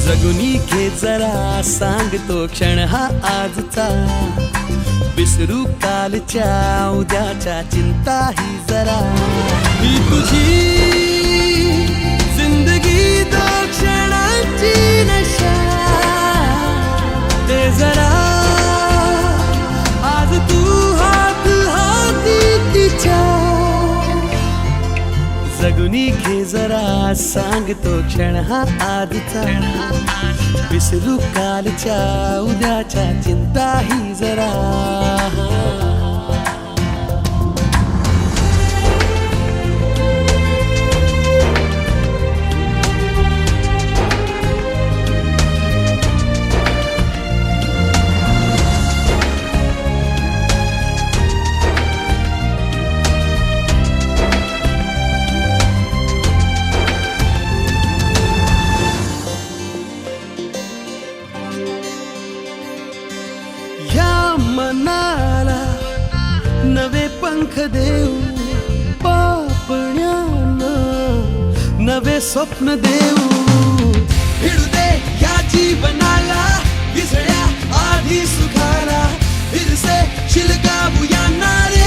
जगुनी घे जरा सांगतो क्षण हा आजचा, विसरू कालच्या उद्याच्या चिंता ही जरा. ही तुझी जिंदगी दो क्षणाची नशा, ते जरा आज तू हात हाती तिच्या. जगुनी घे जरा सांगतो क्षण हा आजचा, विसरू कालच्या उद्याच्या चिंता ही जरा. मनाला नवे पंख देऊ, पापण्यांना नवे स्वप्न देऊ. भिडू दे या जीवनाला विसळ्या आधी सुखाला, फिरसे शिलगावू या नारे.